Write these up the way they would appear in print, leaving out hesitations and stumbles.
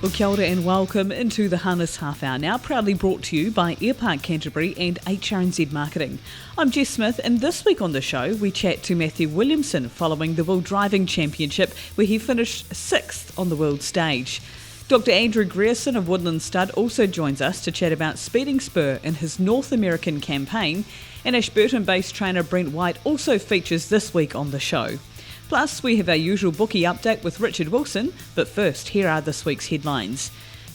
Well, kia ora and welcome into the Harness Half Hour, now proudly brought to you by Airpark Canterbury and HRNZ Marketing. I'm Jess Smith, and this week on the show we chat to Matty Williamson following the World Driving Championship, where he finished 6th on the world stage. Dr. Andrew Grierson of Woodlands Stud also joins us to chat about speeding Spur in his North American campaign, and Ashburton-based trainer Brent White also features this week on the show. Plus, we have our usual Bookie update with Richard Wilson, but first, here are this week's headlines.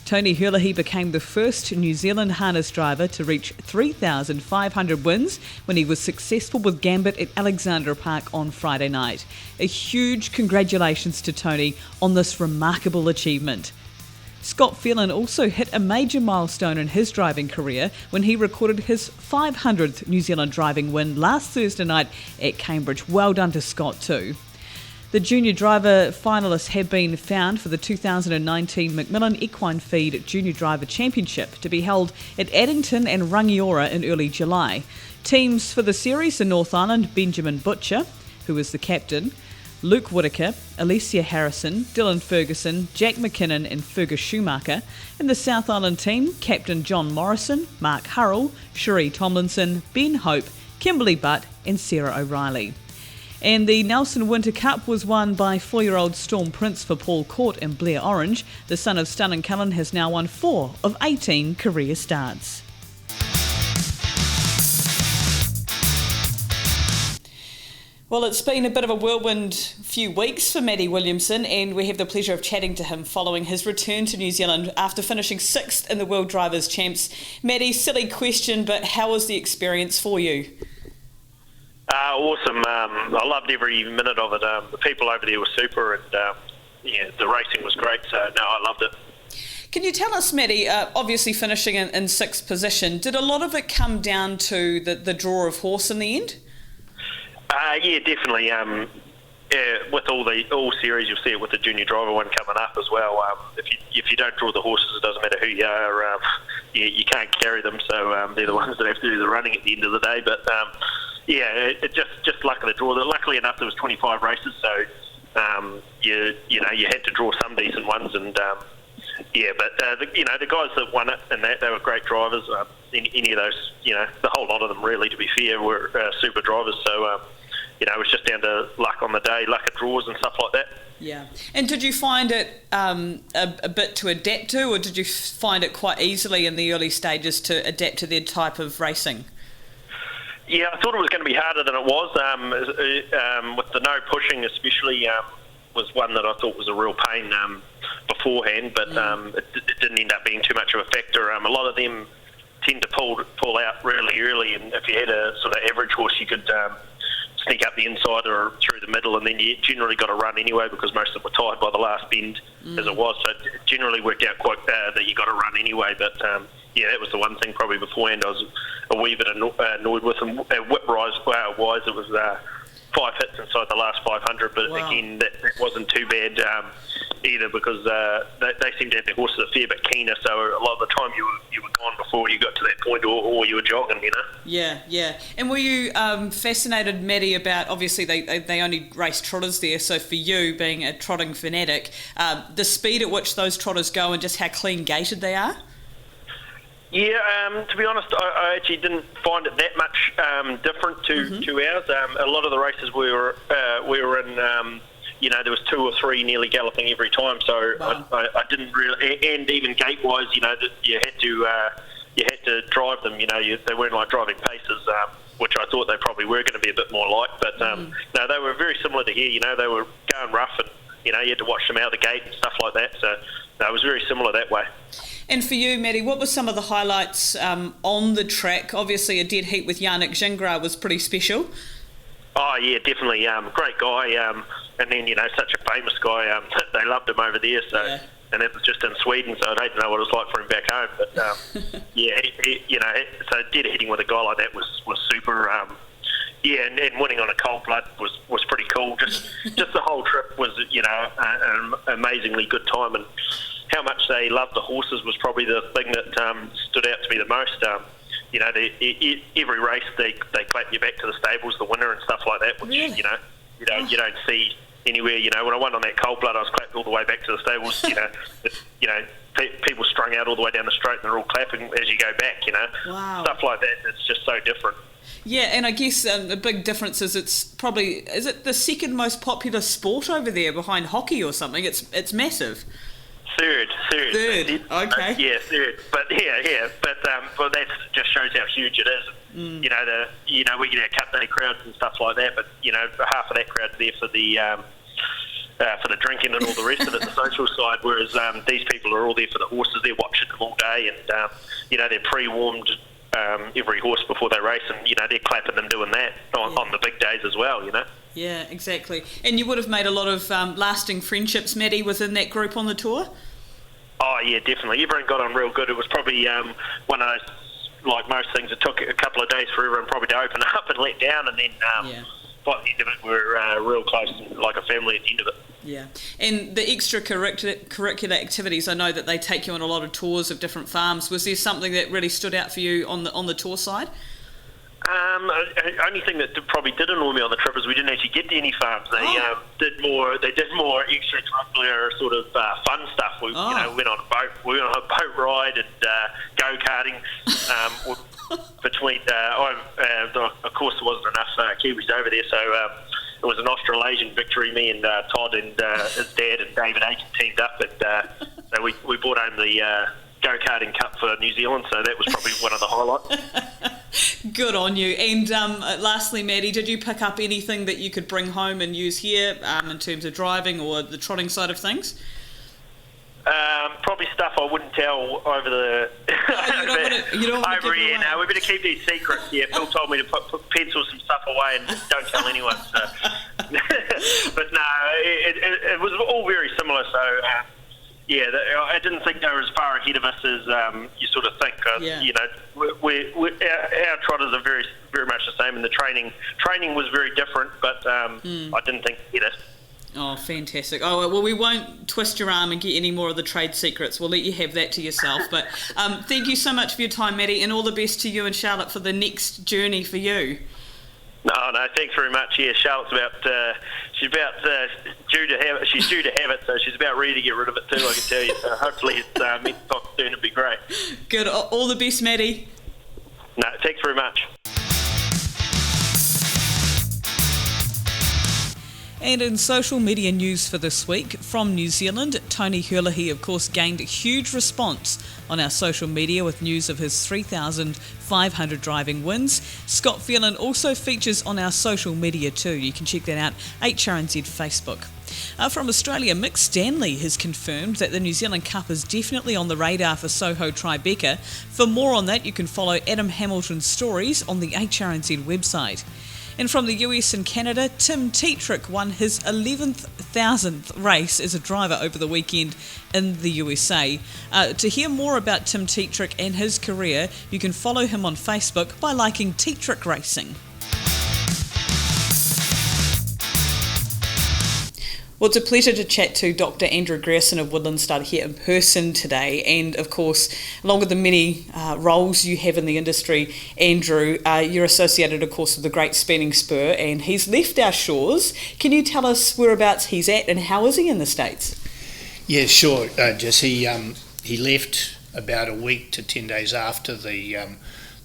Tony Herlihy became the first New Zealand harness driver to reach 3,500 wins when he was successful with Gambit at Alexandra Park on Friday night. A huge congratulations to Tony on this remarkable achievement. Scott Phelan also hit a major milestone in his driving career when he recorded his 500th New Zealand driving win last Thursday night at Cambridge. Well done to Scott too. The junior driver finalists have been found for the 2019 Macmillan Equine Feed Junior Driver Championship to be held at Addington and Rangiora in early July. Teams for the series are North Island Benjamin Butcher, who is the captain, Luke Whitaker, Alicia Harrison, Dylan Ferguson, Jack McKinnon and Fergus Schumacher. In the South Island team, Captain John Morrison, Mark Hurrell, Cherie Tomlinson, Ben Hope, Kimberly Butt and Sarah O'Reilly. And the Nelson Winter Cup was won by 4-year-old Storm Prince for Paul Court and Blair Orange. The son of Stunning Cullen has now won 4 of 18 career starts. Well, it's been a bit of a whirlwind few weeks for Matty Williamson, and we have the pleasure of chatting to him following his return to New Zealand after finishing 6th in the World Drivers' Champs. Matty, silly question, but how was the experience for you? Awesome. I loved every minute of it. The people over there were super, and the racing was great, so no, I loved it. Can you tell us, Matty, obviously finishing in 6th position, did a lot of it come down to the draw of horse in the end? Yeah, definitely. With all series, you'll see it with the junior driver one coming up as well. If you don't draw the horses, it doesn't matter who you are. You can't carry them, so they're the ones that have to do the running at the end of the day. But it just luck of the draw. Luckily enough, there was 25 races, so you had to draw some decent ones, and the guys that won it and they were great drivers. Any of those, the whole lot of them really, to be fair, were super drivers. So it was just down to luck on the day, luck of draws and stuff like that. Yeah. And did you find it a bit to adapt to, or did you find it quite easily in the early stages to adapt to their type of racing? Yeah, I thought it was going to be harder than it was. With the no pushing especially was one that I thought was a real pain beforehand, but it didn't end up being too much of a factor. A lot of them tend to pull out really early, and if you had a sort of average horse, you could sneak up the inside or through the middle, and then you generally got to run anyway because most of them were tied by the last bend as it was. So it generally worked out quite that you got to run anyway. But that was the one thing probably beforehand I was a wee bit annoyed with. And whip-wise, it was 5 hits inside the last 500, but again, that wasn't too bad either because they seemed to have their horses a fair bit keener, so a lot of the time you were gone before you got to that point, or you were jogging, Yeah. And were you fascinated, Matty, about, obviously they only race trotters there, so for you, being a trotting fanatic, the speed at which those trotters go and just how clean-gated they are? Yeah, to be honest, I actually didn't find it that much different to ours. A lot of the races we were in, there was 2 or 3 nearly galloping every time, so wow. I didn't really, and even gate-wise, you had to drive them. They weren't like driving paces, which I thought they probably were going to be a bit more like. But no, they were very similar to here. They were going rough, and you had to watch them out the gate and stuff like that. So no, it was very similar that way. And for you, Matty, what were some of the highlights on the track? Obviously, a dead heat with Yannick Gingras was pretty special. Oh, yeah, definitely. Great guy. And then, such a famous guy. They loved him over there. So, yeah. And it was just in Sweden, so I'd hate to know what it was like for him back home. But, so dead hitting with a guy like that was super. And winning on a cold blood was pretty cool. Just the whole trip was, an amazingly good time. And how much they loved the horses was probably the thing that stood out to me the most. Every race they clap you back to the stables, the winner and stuff like that, which really? you don't see anywhere. When I won on that Cold Blood, I was clapped all the way back to the stables. People strung out all the way down the straight and they're all clapping as you go back. Wow. Stuff like that. It's just so different. Yeah, and I guess the big difference is is it the second most popular sport over there behind hockey or something? It's massive. Third. Okay. Yeah, third. But but that just shows how huge it is. We get our Cup Day crowds and stuff like that, but half of that crowd's there for the drinking and all the rest of it, the social side. Whereas these people are all there for the horses. They're watching them all day, and they're pre-warmed every horse before they race, and they're clapping them doing that on the big days as well. Yeah, exactly. And you would have made a lot of lasting friendships, Matty, within that group on the tour? Oh, yeah, definitely. Everyone got on real good. It was probably one of those, like most things, it took a couple of days for everyone probably to open up and let down, and then by the end of it, we're real close, like a family at the end of it. Yeah. And the extracurricular activities, I know that they take you on a lot of tours of different farms. Was there something that really stood out for you on the tour side? Only thing that probably did annoy me on the trip is we didn't actually get to any farms. They did more extracurricular sort of fun stuff. We went on a boat. We went on a boat ride and go karting. Of course, there wasn't enough Kiwis over there, so it was an Australasian victory. Me and Todd and his dad and David Aiken teamed up, and so we brought home the go-karting cup for New Zealand, so that was probably one of the highlights. Good on you. And lastly, Matty, did you pick up anything that you could bring home and use here in terms of driving or the trotting side of things? Probably stuff I wouldn't tell over the over here. No, we better keep these secrets. Yeah, Phil told me to put pencil some stuff away and don't tell anyone. So. But no, it was all very similar. So I didn't think they were as far ahead of us as you sort of think. Our trotters are very very much the same, and the training was very different. But I didn't think they'd get it. Oh, fantastic. Oh, well, we won't twist your arm and get any more of the trade secrets. We'll let you have that to yourself. But thank you so much for your time, Matty, and all the best to you and Charlotte for the next journey for you. No, thanks very much. Yeah, Charlotte's she's due to have it, so she's about ready to get rid of it too, I can tell you. So hopefully it's meant to talk soon. It'll be great. Good. All the best, Matty. No, thanks very much. And in social media news for this week, from New Zealand, Tony Hurley, of course, gained a huge response on our social media with news of his 3,500 driving wins. Scott Phelan also features on our social media too. You can check that out, HRNZ Facebook. From Australia, Mick Stanley has confirmed that the New Zealand Cup is definitely on the radar for Soho Tribeca. For more on that, you can follow Adam Hamilton's stories on the HRNZ website. And from the US and Canada, Tim Tetrick won his 11,000th race as a driver over the weekend in the USA. To hear more about Tim Tetrick and his career, you can follow him on Facebook by liking Tetrick Racing. Well, it's a pleasure to chat to Dr. Andrew Grierson of Woodlands Stud here in person today. And of course, along with the many roles you have in the industry, Andrew, you're associated, of course, with the great spinning Spur, and he's left our shores. Can you tell us whereabouts he's at and how is he in the States? Yeah, sure, Jess. He left about a week to 10 days after the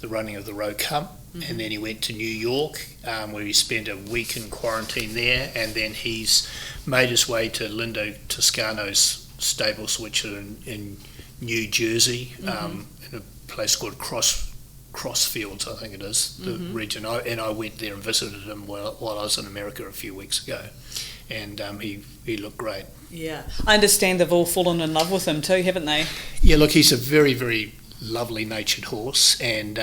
running of the Road Cup. Mm-hmm. And then he went to New York, where he spent a week in quarantine there, and then he's made his way to Lindo Toscano's stable switcher in New Jersey, in a place called Crossfields, I think it is, the region. I went there and visited him while I was in America a few weeks ago, and he looked great. Yeah, I understand they've all fallen in love with him too, haven't they? Yeah, look, he's a very, very lovely natured horse, and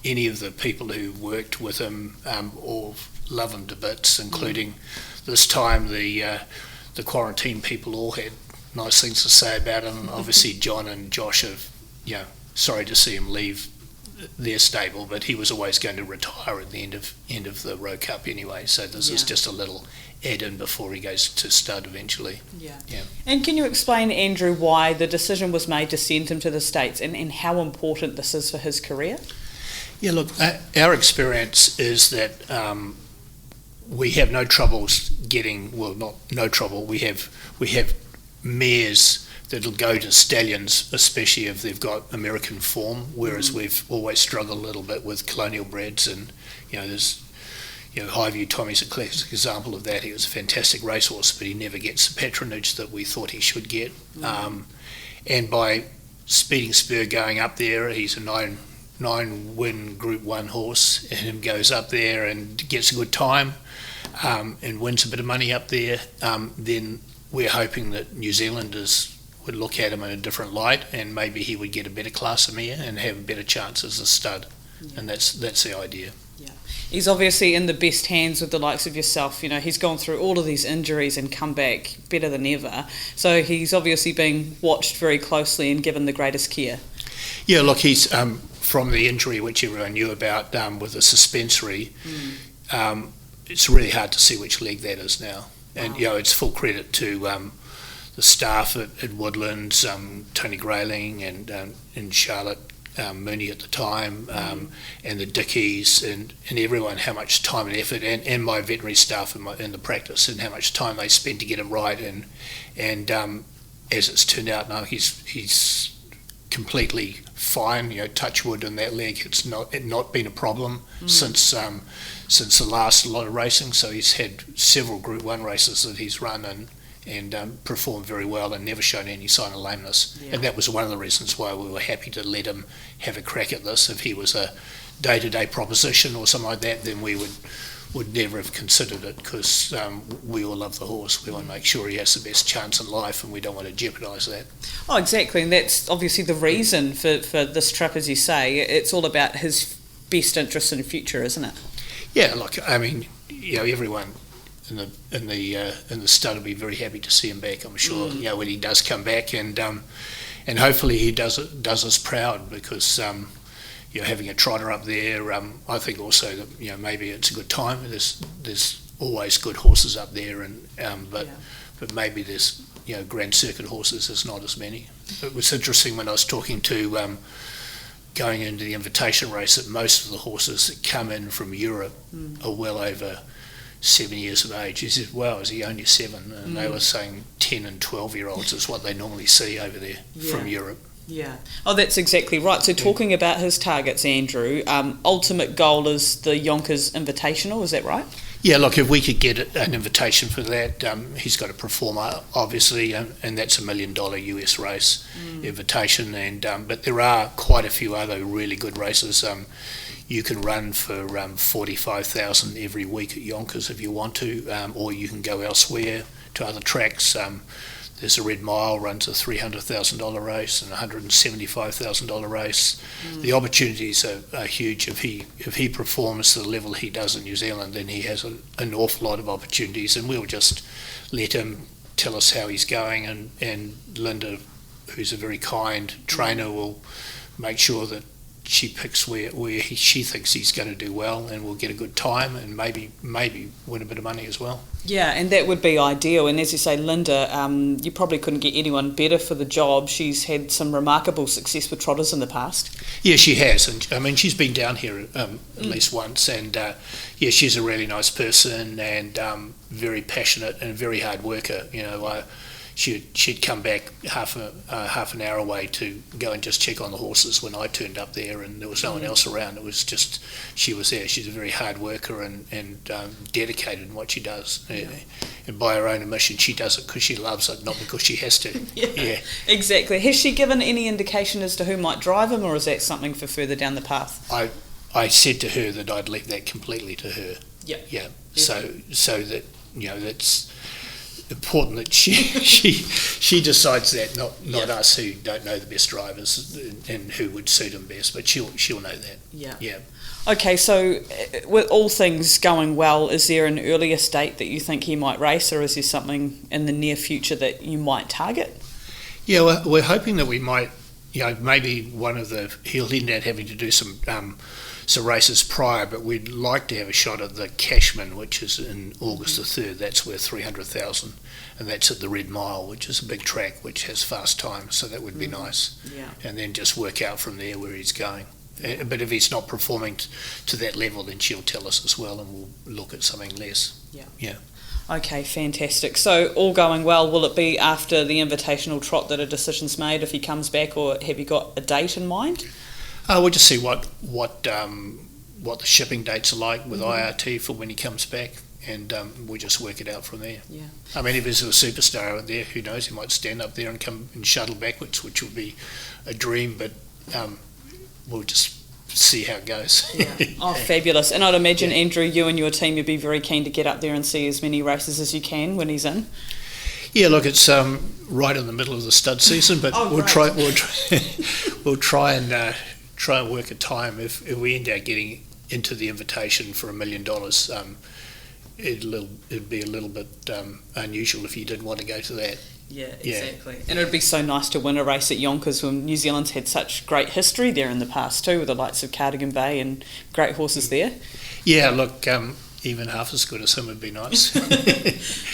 any of the people who worked with him all love him to bits, including this time the quarantine people all had nice things to say about him. Obviously John and Josh are sorry to see him leave their stable, but he was always going to retire at the end of the Road Cup anyway, so this is just a little add-in before he goes to stud eventually. Yeah. And can you explain, Andrew, why the decision was made to send him to the States and how important this is for his career? Yeah, look, our experience is that we have no troubles getting, well, not no trouble. We have mares that'll go to stallions, especially if they've got American form. Whereas we've always struggled a little bit with colonial breds, and there's. Highview Tommy's a classic example of that. He was a fantastic racehorse, but he never gets the patronage that we thought he should get. And by Speeding Spur going up there, he's a nine-win Group 1 horse, and him goes up there and gets a good time and wins a bit of money up there, then we're hoping that New Zealanders would look at him in a different light, and maybe he would get a better class of mare and have a better chance as a stud. Yeah. And that's the idea. He's obviously in the best hands with the likes of yourself. He's gone through all of these injuries and come back better than ever. So he's obviously being watched very closely and given the greatest care. Yeah, look, he's from the injury which everyone knew about with the suspensory. It's really hard to see which leg that is now. And, it's full credit to the staff at Woodlands, Tony Grayling and Charlotte Mooney at the time, and the Dickies and everyone, how much time and effort, and my veterinary staff in the practice, and how much time they spent to get him right, and as it's turned out now, he's completely fine. Touch wood in that leg. It's not been a problem since the last lot of racing. So he's had several Group 1 races that he's run and performed very well and never shown any sign of lameness. And that was one of the reasons why we were happy to let him have a crack at this. If he was a day-to-day proposition or something like that, then we would never have considered it, because we all love the horse. We want to make sure he has the best chance in life, and we don't want to jeopardise that. Oh, exactly, and that's obviously the reason for this trip, as you say. It's all about his best interest in the future, isn't it? Yeah, look, I mean, everyone in the stud will be very happy to see him back, I'm sure. When he does come back, and hopefully he does us proud, because having a trotter up there, I think also that maybe it's a good time. There's always good horses up there, but maybe there's Grand Circuit horses. There's not as many. It was interesting when I was talking to going into the invitation race, that most of the horses that come in from Europe are well over 7 years of age. He said, wow, is he only 7? And they were saying 10 and 12-year-olds is what they normally see over there from Europe. Yeah. Oh, that's exactly right. So talking about his targets, Andrew, ultimate goal is the Yonkers Invitational, is that right? Yeah, look, if we could get an invitation for that, he's got to perform, obviously, and that's $1 million US race invitation. And but there are quite a few other really good races. You can run for $45,000 every week at Yonkers if you want to, or you can go elsewhere to other tracks. There's a Red Mile, runs a $300,000 race and a $175,000 race. The opportunities are huge. If he performs to the level he does in New Zealand, then he has an awful lot of opportunities, and we'll just let him tell us how he's going, and Linda, who's a very kind trainer, will make sure that she picks where she thinks he's going to do well, and will get a good time, and maybe win a bit of money as well. Yeah, and that would be ideal. And as you say, Linda, you probably couldn't get anyone better for the job. She's had some remarkable success with trotters in the past. Yeah, she has, and I mean, she's been down here at least once, and she's a really nice person, and very passionate and a very hard worker. She'd come back half an hour away to go and just check on the horses when I turned up there, and there was no one else around. It was just, she was there. She's a very hard worker and dedicated in what she does. And by her own admission, she does it because she loves it, not because she has to. Yeah, exactly. Has she given any indication as to who might drive him, or is that something for further down the path? I said to her that I'd leave that completely to her. Yeah. So that that's important that she decides that, not us who don't know the best drivers and who would suit them best, but she'll know that. Yeah. Okay, so with all things going well, is there an earlier date that you think he might race, or is there something in the near future that you might target? Yeah, we're hoping that we might, maybe he'll end up having to do some races prior, but we'd like to have a shot at the Cashman, which is in August the 3rd. That's worth $300,000, and that's at the Red Mile, which is a big track which has fast times, so that would be nice. Yeah. And then just work out from there where he's going. But if he's not performing to that level, then she'll tell us as well, and we'll look at something less. Yeah. Okay, fantastic. So all going well, will it be after the invitational trot that a decision's made if he comes back, or have you got a date in mind? We'll just see what the shipping dates are like with IRT for when he comes back, and we'll just work it out from there. Yeah. I mean, if there's a superstar out there, who knows, he might stand up there and come and shuttle backwards, which would be a dream, but we'll just see how it goes. Yeah. Oh, fabulous. And I'd imagine, Andrew, you and your team would be very keen to get up there and see as many races as you can when he's in. Yeah, look, it's right in the middle of the stud season, but we'll try and work a time. If we end up getting into the invitation for $1 million, it'd be a little bit unusual if you didn't want to go to that. Yeah, exactly. Yeah. And it would be so nice to win a race at Yonkers when New Zealand's had such great history there in the past too, with the likes of Cardigan Bay and great horses there. Yeah, look, even half as good as him would be nice.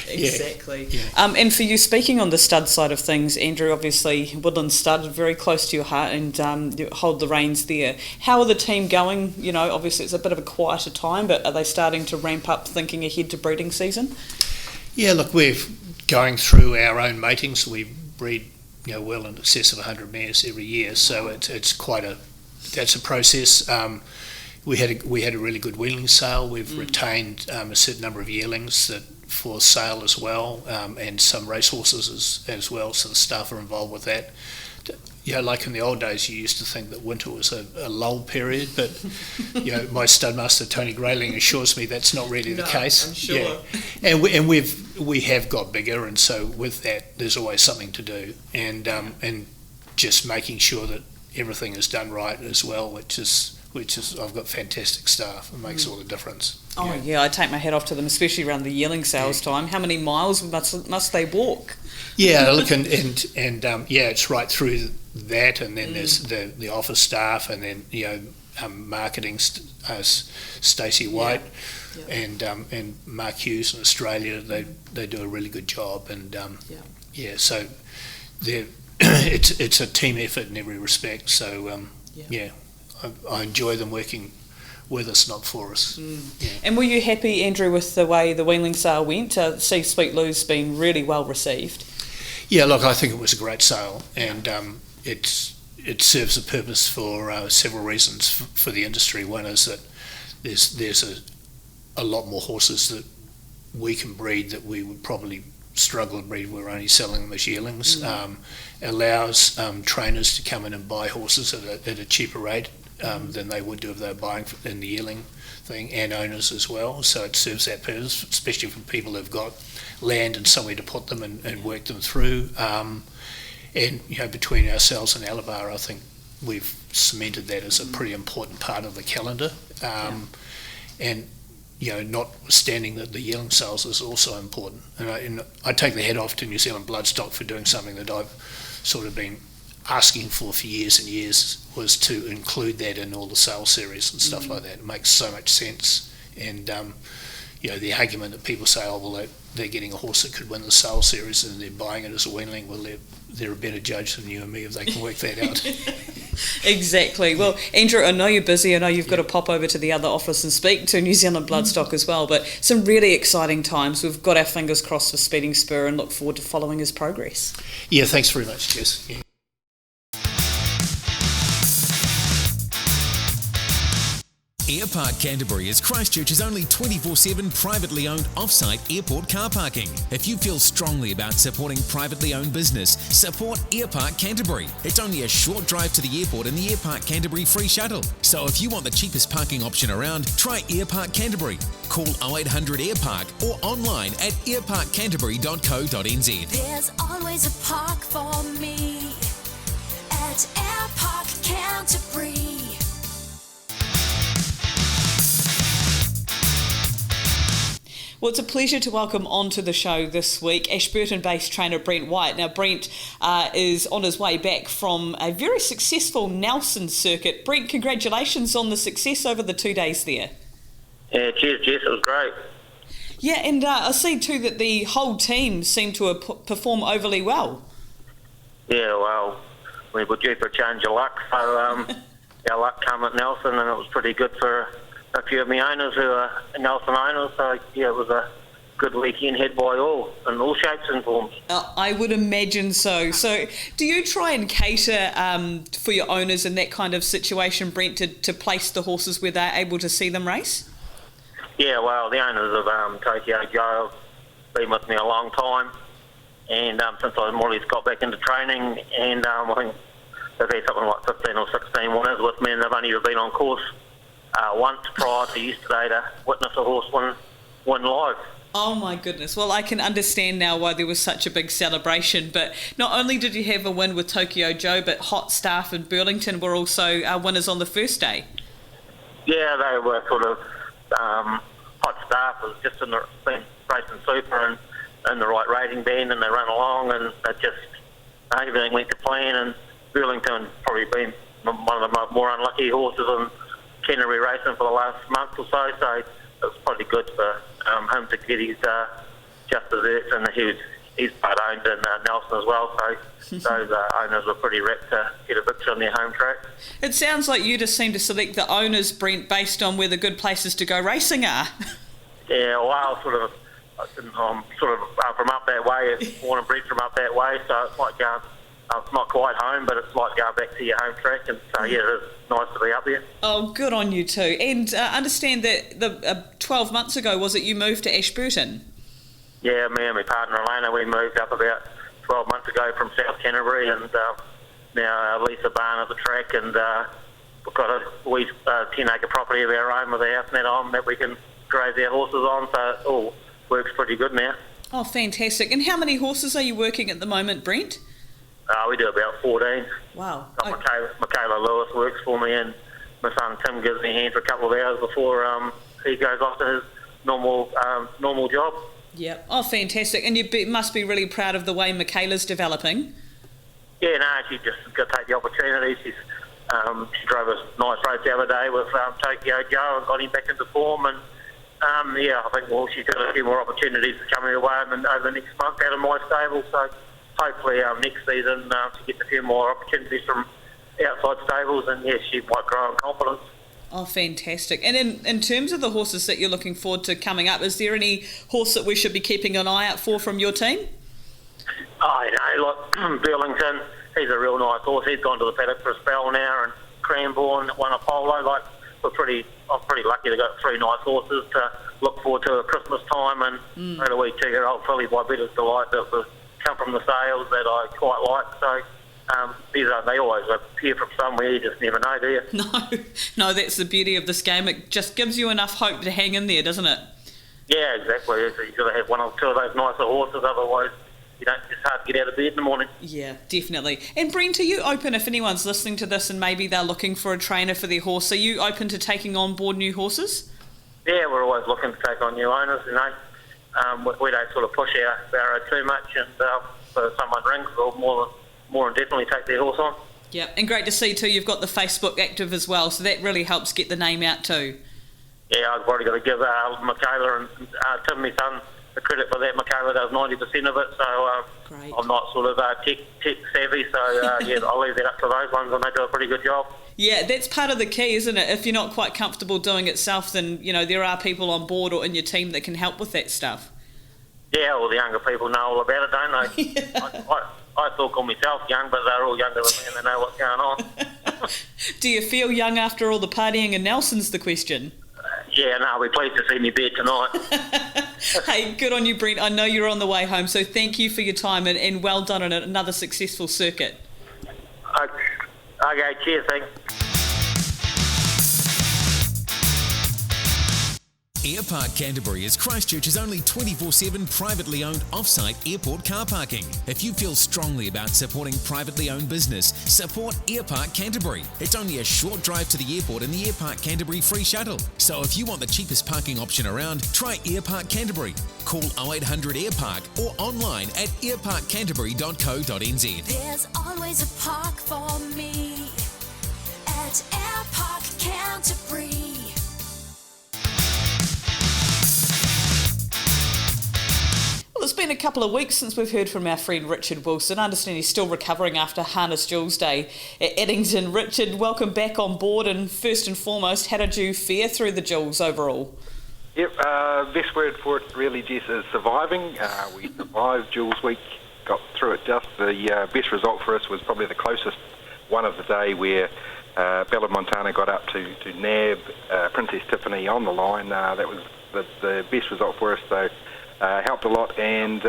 Exactly. Yeah. And for you, speaking on the stud side of things, Andrew, obviously Woodlands stud, very close to your heart, and you hold the reins there. How are the team going? You know, obviously it's a bit of a quieter time, but are they starting to ramp up thinking ahead to breeding season? Yeah, look, we're going through our own matings. We breed, well in excess of 100 mares every year, so it's that's a process. We had a really good weanling sale. We've retained a certain number of yearlings for sale as well, and some racehorses as well. So the staff are involved with that. Like in the old days, you used to think that winter was a lull period, but my studmaster Tony Grayling assures me that's not really the case. I'm sure. Yeah. And we have got bigger, and so with that, there's always something to do, and just making sure that everything is done right as well, which is I've got fantastic staff. It makes all the difference. Oh yeah, I take my hat off to them, especially around the yearling sales time. How many miles must they walk? Yeah, look, and it's right through that, and then there's the office staff, and then marketing, Stacey White, and Mark Hughes in Australia. They do a really good job, and so it's a team effort in every respect. So I enjoy them working with us, not for us. Yeah. And were you happy, Andrew, with the way the weanling sale went? See, Sweet Lou's been really well received. Yeah, look, I think it was a great sale, and it serves a purpose for several reasons for the industry. One is that there's a lot more horses that we can breed that we would probably struggle to breed. We're only selling them as yearlings. Allows trainers to come in and buy horses at a cheaper rate than they would do if they were buying in the yearling thing, and owners as well. So it serves that purpose, especially for people who've got land and somewhere to put them and work them through. And between ourselves and Alabar, I think we've cemented that as a pretty important part of the calendar. And notwithstanding that the yearling sales is also important. And I take the head off to New Zealand Bloodstock for doing something that I've sort of been asking for years and years, was to include that in all the sales series and stuff like that. It makes so much sense. And the argument that people say, they're getting a horse that could win the sales series and they're buying it as a weanling, well, they're a better judge than you and me if they can work that out. Exactly. Well, Andrew, I know you're busy. I know you've got to pop over to the other office and speak to New Zealand Bloodstock as well, but some really exciting times. We've got our fingers crossed for Speeding Spur and look forward to following his progress. Yeah, thanks very much, Jess. Yeah. Airpark Canterbury is Christchurch's only 24/7 privately owned off-site airport car parking. If you feel strongly about supporting privately owned business, support Airpark Canterbury. It's only a short drive to the airport in the Airpark Canterbury free shuttle. So if you want the cheapest parking option around, try Airpark Canterbury. Call 0800 Airpark or online at airparkcanterbury.co.nz. There's always a park for me at Airpark Canterbury. Well, it's a pleasure to welcome onto the show this week Ashburton-based trainer Brent White. Now, Brent is on his way back from a very successful Nelson circuit. Brent, congratulations on the success over the 2 days there. Yeah, cheers, Jess. It was great. Yeah, and I see too that the whole team seemed to perform overly well. Yeah, well, we were due for a change of luck, so our luck come at Nelson, and it was pretty good for a few of my owners who are Nelson owners. So yeah, it was a good weekend head by all, in all shapes and forms. I would imagine so. So do you try and cater for your owners in that kind of situation, Brent, to place the horses where they're able to see them race? Yeah, well, the owners of Tokyo Joe have been with me a long time, and since I more or less got back into training, and I think they've had something like 15 or 16 winners with me, and they've only been on course once prior to yesterday to witness a horse win live. Oh my goodness. Well, I can understand now why there was such a big celebration. But not only did you have a win with Tokyo Joe, but Hot Staff and Burlington were also winners on the first day. Yeah, they were sort of Hot Staff was just in the racing super and in the right rating band, and they ran along, and they just everything went to plan. And Burlington probably been one of the more unlucky horses in Canterbury racing for the last month or so. So it was probably good for him to get his just desserts, and he's part owned in Nelson as well, so those owners were pretty rapt to get a victory on their home track. It sounds like you just seem to select the owners, Brent, based on where the good places to go racing are. Yeah, well, I'm from up that way, born and bred from up that way, so it's like going, it's not quite home, but it's like going back to your home track, and so yeah, it is nice to be up there. Oh, good on you too. And understand that 12 months ago, was it, you moved to Ashburton? Yeah, me and my partner Elena, we moved up about 12 months ago from South Canterbury, and now lease a barn at the track, and we've got a 10-acre property of our own with a house net on that we can graze our horses on, so it all works pretty good now. Oh, fantastic. And how many horses are you working at the moment, Brent? We do about 14. Wow. Michaela Lewis works for me, and my son Tim gives me a hand for a couple of hours before he goes off to his normal job. Yeah. Oh, fantastic. And you must be really proud of the way Michaela's developing. Yeah, no, she just got to take the opportunity. She drove a nice race the other day with Tokyo Joe and got him back into form, and I think she's got a few more opportunities coming her way over the next month out of my stable, so hopefully next season she gets a few more opportunities from outside stables, and yes, she might grow in confidence. Oh, fantastic. And in terms of the horses that you're looking forward to coming up, is there any horse that we should be keeping an eye out for from your team? Like Burlington, he's a real nice horse. He's gone to the paddock for a spell now, and Cranbourne won a polo. I'm pretty lucky to got three nice horses to look forward to at Christmas time, and had a wee 2-year-old filly by Better's Delight that was come from the sales that I quite like. So they always appear from somewhere. You just never know, do you? No, that's the beauty of this game. It just gives you enough hope to hang in there, doesn't it? Yeah, exactly. So you've got to have one or two of those nicer horses, otherwise it's hard to get out of bed in the morning. Yeah, definitely. And Brent, are you open, if anyone's listening to this and maybe they're looking for a trainer for their horse, are you open to taking on board new horses? Yeah, we're always looking to take on new owners, we don't sort of push our barrow too much, and if someone rings, we'll more than definitely take their horse on. Yeah, and great to see too, you've got the Facebook active as well, so that really helps get the name out too. Yeah, I've already got to give Michaela and Tim, my son, the credit for that. Michaela does 90% of it, so great. I'm not sort of tech savvy, so I'll leave that up to those ones, and they do a pretty good job. Yeah, that's part of the key, isn't it? If you're not quite comfortable doing it self, then there are people on board or in your team that can help with that stuff. Yeah, all the younger people know all about it, don't they? Yeah. I still call myself young, but they're all younger than me and they know what's going on. Do you feel young after all the partying in Nelson's the question? Yeah, no, we're pleased to see me bed tonight. Hey, good on you, Brent. I know you're on the way home, so thank you for your time and well done on another successful circuit. Okay, cheers, thanks. Airpark Canterbury is Christchurch's only 24/7 privately owned off-site airport car parking. If you feel strongly about supporting privately owned business, support Airpark Canterbury. It's only a short drive to the airport in the Airpark Canterbury free shuttle. So if you want the cheapest parking option around, try Airpark Canterbury. Call 0800 Airpark or online at airparkcanterbury.co.nz. There's always a park for me at Airpark Canterbury. Well, it's been a couple of weeks since we've heard from our friend Richard Wilson. I understand he's still recovering after Harness Jewels Day at Eddington. Richard, welcome back on board, and first and foremost, how did you fare through the Jewels overall? Yep, best word for it really, Jess, is surviving. We survived Jewels Week, got through it just. The best result for us was probably the closest one of the day, where Ballard Montana got up to nab Princess Tiffany on the line. That was the best result for us, so helped a lot. And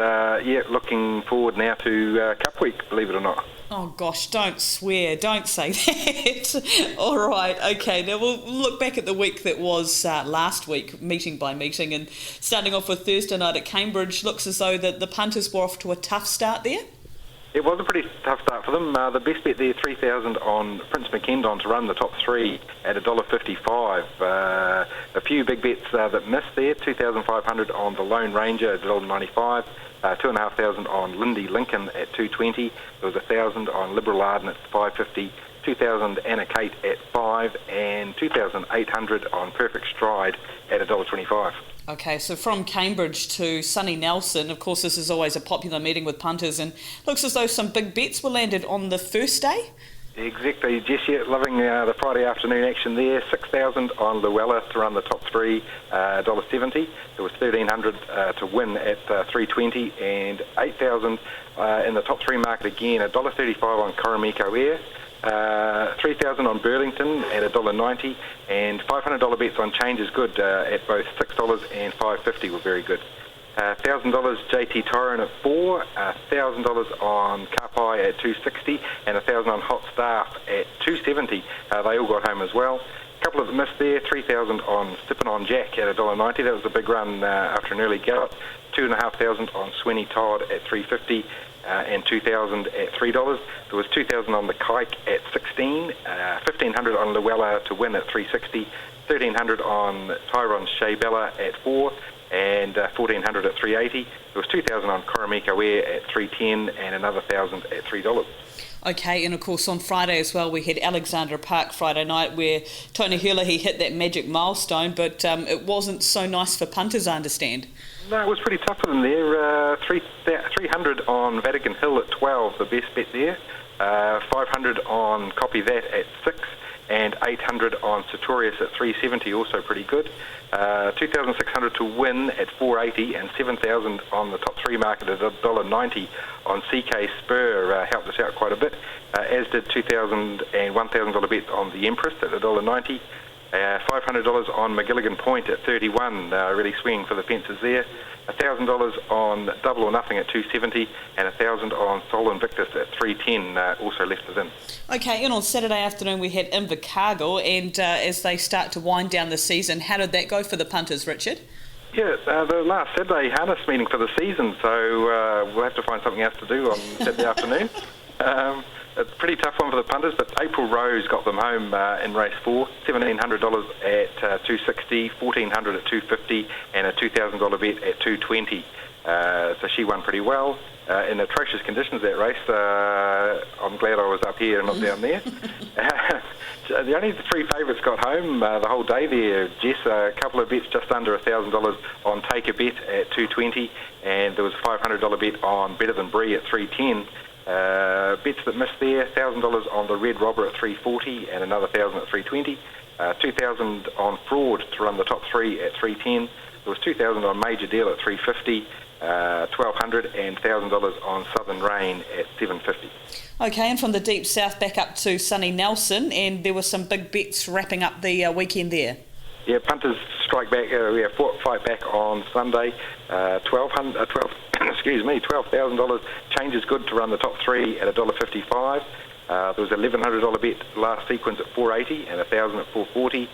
looking forward now to Cup Week, believe it or not. Oh gosh, don't swear, don't say that. All right, okay, now we'll look back at the week that was last week, meeting by meeting, and starting off with Thursday night at Cambridge. Looks as though the punters were off to a tough start there. It was a pretty tough start for them. The best bet there, 3,000 on Prince McKendon to run the top three at $1.55. A few big bets that missed there, 2,500 on the Lone Ranger at $1.95. 2,500 on Lindy Lincoln at $2.20. There was 1,000 on Liberal Arden at $5.50. 2,000 Anna Kate at $5, and 2,800 on Perfect Stride at $1.25. Okay, so from Cambridge to sunny Nelson, of course this is always a popular meeting with punters, and looks as though some big bets were landed on the first day. Exactly, Jess, loving the Friday afternoon action there. 6,000 on Luella to run the top three, $1.70. There was 1,300 to win at $3.20, and 8,000 in the top three market again, $1.35 on Koromiko Air. 3,000 on Burlington at $1.90, and $500 bets on Change is Good at both $6 and $5.50 were very good. $1,000 JT Tyron at $4, $1,000 on Karpai at $2.60, and $1,000 on Hot Staff at $2.70. They all got home as well. A couple of missed there. 3,000 on Sippin' on Jack at $1.90. That was a big run after an early gallop. 2,500 on Sweeney Todd at $3.50. And 2,000 at $3. There was 2,000 on the Kike at 16, 1,500 on Luella to win at $3.60, 1,300 on Tyrone Shea Bella at 4, and 1,400 at $3.80. There was 2,000 on Koromiko Air at $3.10, and another 1,000 at $3. Okay, and of course on Friday as well we had Alexandra Park Friday night, where Tony Hula, he hit that magic milestone, but it wasn't so nice for punters, I understand. No, it was pretty tough for them there. 300 on Vatican Hill at 12, the best bet there. 500 on Copy That at 6, and 800 on Sartorius at $3.70, also pretty good. 2,600 to win at $4.80, and 7,000 on the top three market at $1.90 on CK Spur helped us out quite a bit, as did 2,000 and $1,000 bet on the Empress at $1.90. $500 on McGilligan Point at 31, really swinging for the fences there. $1,000 on Double or Nothing at 270, and 1,000 on Sol Invictus at 310, also left us in. Okay, and on Saturday afternoon we had Invercargill, and as they start to wind down the season, how did that go for the punters, Richard? Yeah, the last Saturday harness meeting for the season, so we'll have to find something else to do on Saturday afternoon. It's a pretty tough one for the punters, but April Rose got them home in race 4, $1,700 at $2.60, $1,400 at $2.50, and a $2,000 bet at $2.20. So she won pretty well. In atrocious conditions, that race. I'm glad I was up here and not down there. The only three favourites got home the whole day there, Jess. A couple of bets just under $1,000 on Take a Bet at $2.20, and there was a $500 bet on Better Than Brie at $3.10. Bets that missed there, $1,000 on the Red Robber at $3.40, and another $1,000 at $3.20. 2,000 on Fraud to run the top three at $3.10. There was 2,000 on Major Deal at $3.50. 1,200 and $1,000 on Southern Rain at $7.50. Okay, and from the deep south back up to sunny Nelson, and there were some big bets wrapping up the weekend there. Yeah, punters strike back. We have fight back on Sunday. $12,000 Change is Good to run the top three at $1.55. There was a $1,100 bet last sequence at $4.80 and $1,000 at $4.40.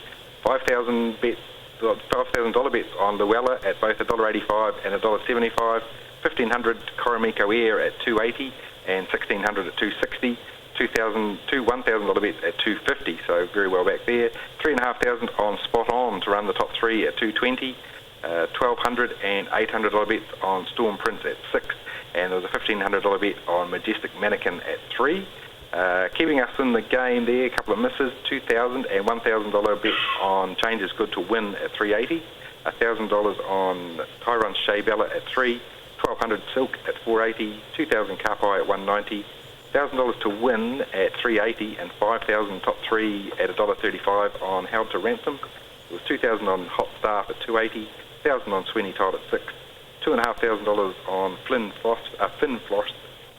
$5,000 bets on Luella at both $1.85 and $1.75. 1,500 Koromiko Air at $2.80 and 1,600 at $2.60. $1,000 bets at $2.50, so very well back there. 3,500 on Spot On to run the top three at $2.20. 1,200 and $800 bets on Storm Prince at $6, and there was a $1,500 bet on Majestic Mannequin at $3. Keeping us in the game there, a couple of misses, $2,000 and $1,000 bets on Change is Good to win at $3.80. $1,000 on Tyrone Shea Bella at $3. 1,200 silk at $4.80, 2,000 carpi at $1.90, $1,000 to win at $3.80, and 5,000 top three at $1.35 on Held to Ransom. It was 2,000 on Hot Staff at $2.80, 1,000 on Sweeney Todd at $6, $2,500 on Finn Floss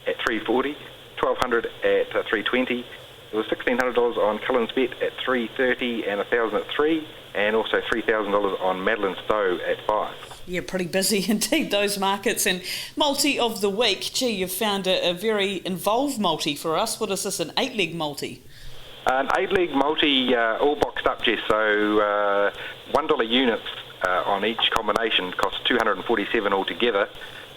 at $3.40, 1,200 at $3.20. There was $1,600 on Cullen's Bet at $3.30 and 1,000 at $3, and also $3,000 on Madeline Stowe at $5. Yeah, pretty busy indeed, those markets. And multi of the week, gee, you've found a very involved multi for us. What is this, an 8-leg multi? An 8-leg multi, all boxed up, Jess. So $1 units on each combination cost $247 altogether.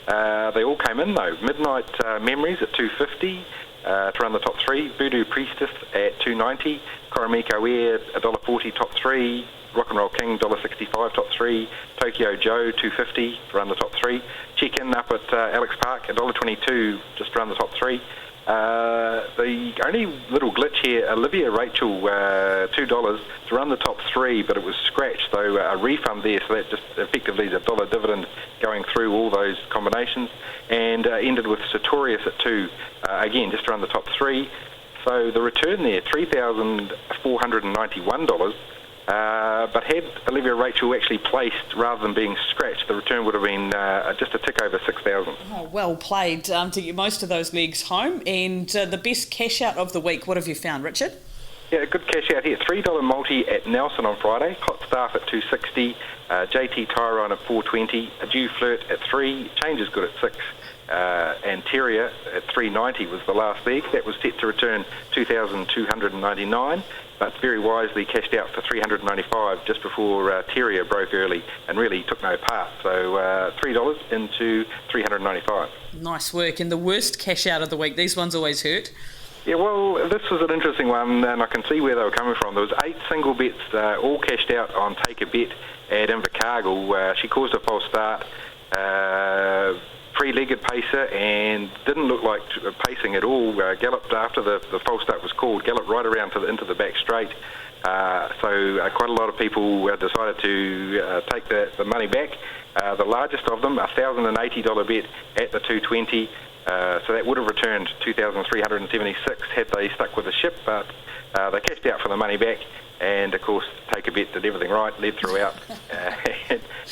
They all came in though. Midnight Memories at $2.50 to run the top three. Voodoo Priestess at $2.90. Koromiko Air $1.40 top three. Rock and Roll King $1.65 top three. Tokyo Joe $2.50 to run the top three. Check in up at Alex Park $1.22 just to run the top three. The only little glitch here, Olivia Rachel $2 to run the top three, but it was scratched, so a refund there, so that just effectively is a $1 dividend going through all those combinations, and ended with Sartorius at $2, again just to run the top three. So the return there, $3,491. But had Olivia Rachel actually placed rather than being scratched, the return would have been just a tick over $6,000. Oh, well played to get most of those legs home. And the best cash out of the week, what have you found, Richard? Yeah, good cash out here. $3 multi at Nelson on Friday, Hot Staff at $2.60, JT Tyrone at $4.20, a Dew Flirt at $3, Change is good at $6. And Terrier at $3.90 was the last leg. That was set to return $2,299, but very wisely cashed out for $395 just before Terrier broke early and really took no part. So $3 into $395. Nice work. And the worst cash out of the week, these ones always hurt. Yeah, well, this was an interesting one, and I can see where they were coming from. There was 8 single bets, all cashed out on Take a Bet at Invercargill. She caused a false start. Three-legged pacer and didn't look like pacing at all. Galloped after the false start was called, galloped right around into the back straight. So quite a lot of people decided to take the money back. The largest of them, a $1,080 bet at the 220. So that would have returned $2,376 had they stuck with the ship, but they cashed out for the money back. And, of course, Take a Bet did everything right, led throughout,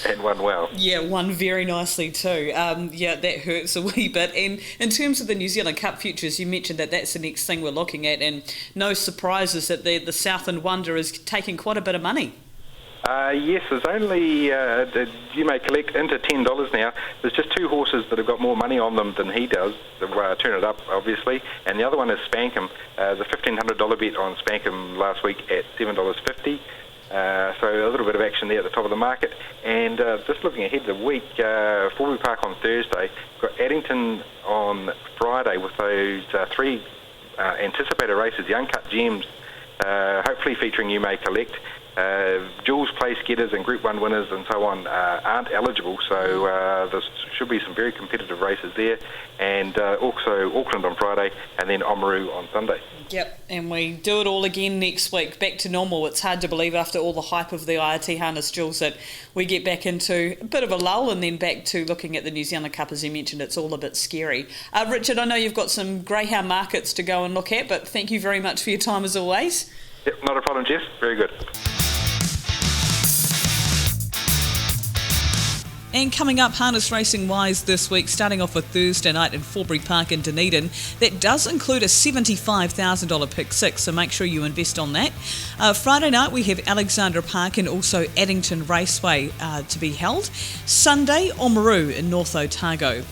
and won well. Yeah, won very nicely too. Yeah, that hurts a wee bit. And in terms of the New Zealand Cup futures, you mentioned that that's the next thing we're looking at, and no surprises that the Southland Wonder is taking quite a bit of money. Yes, there's only, you may collect into $10 now. There's just 2 horses that have got more money on them than he does. Turn it up, obviously. And the other one is Spankum. The $1,500 bet on Spankum last week at $7.50. So a little bit of action there at the top of the market. And just looking ahead the week, Forbury Park on Thursday, got Addington on Friday with those 3 anticipated races, the Uncut Gems, hopefully featuring You May Collect. Jules Place getters and Group 1 winners and so on aren't eligible, so there should be some very competitive races there. And also Auckland on Friday and then Oamaru on Sunday. Yep, and we do it all again next week, back to normal. It's hard to believe after all the hype of the IRT harness, Jules, that we get back into a bit of a lull and then back to looking at the New Zealand Cup. As you mentioned, it's all a bit scary. Richard, I know you've got some greyhound markets to go and look at, but thank you very much for your time as always. Yep, not a problem, Jess. Very good. And coming up, harness racing wise this week, starting off with Thursday night in Forbury Park in Dunedin. That does include a $75,000 pick 6, so make sure you invest on that. Friday night we have Alexandra Park and also Addington Raceway to be held. Sunday, Oamaru in North Otago.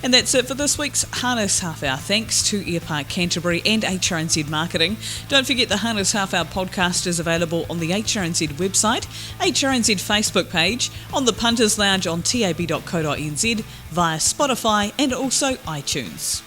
And that's it for this week's Harness Half Hour. Thanks to Airpark Canterbury and HRNZ Marketing. Don't forget the Harness Half Hour podcast is available on the HRNZ website, HRNZ Facebook page, on the Punters Lounge on tab.co.nz, via Spotify and also iTunes.